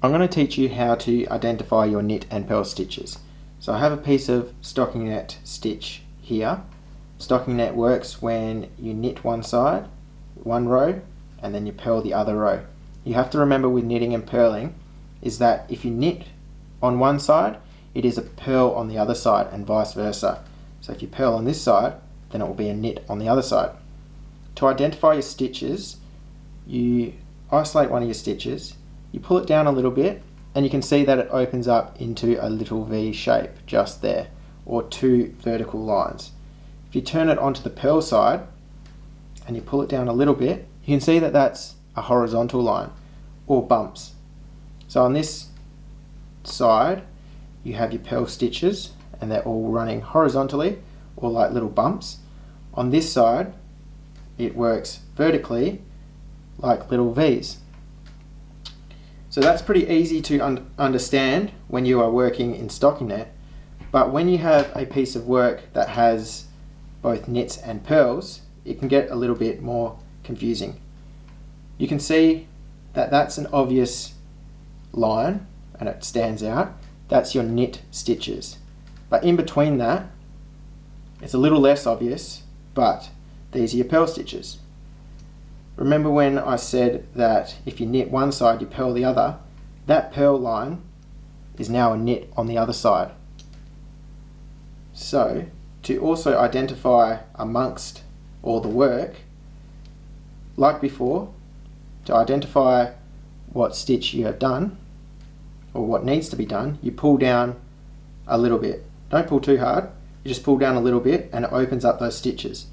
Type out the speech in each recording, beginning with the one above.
I'm going to teach you how to identify your knit and purl stitches. So I have a piece of stockinette stitch here. Stockinette works when you knit one side, one row, and then you purl the other row. You have to remember with knitting and purling is that if you knit on one side, it is a purl on the other side and vice versa. So if you purl on this side, then it will be a knit on the other side. To identify your stitches, you isolate one of your stitches, you pull it down a little bit, and you can see that it opens up into a little V shape just there, or two vertical lines. If you turn it onto the purl side and you pull it down a little bit, you can see that that's a horizontal line, or bumps. So on this side you have your purl stitches and they're all running horizontally, or like little bumps. On this side it works vertically like little V's. So that's pretty easy to understand when you are working in stockinette, but when you have a piece of work that has both knits and purls, it can get a little bit more confusing. You can see that that's an obvious line and it stands out. That's your knit stitches. But in between that, it's a little less obvious, but these are your purl stitches. Remember when I said that if you knit one side, you purl the other? That purl line is now a knit on the other side. So, to also identify amongst all the work, like before, to identify what stitch you have done, or what needs to be done, you pull down a little bit. Don't pull too hard, you just pull down a little bit and it opens up those stitches.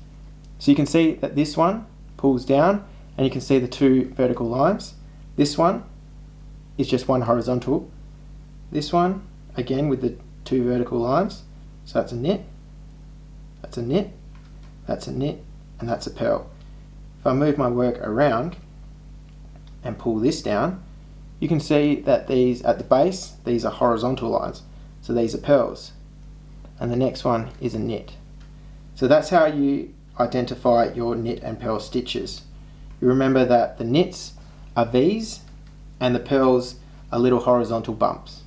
So you can see that this one pulls down and you can see the two vertical lines. This one is just one horizontal. This one, again with the two vertical lines. So that's a knit, that's a knit, that's a knit, and that's a purl. If I move my work around and pull this down, you can see that these at the base, these are horizontal lines. So these are purls. And the next one is a knit. So that's how you identify your knit and purl stitches. You remember that the knits are V's and the purls are little horizontal bumps.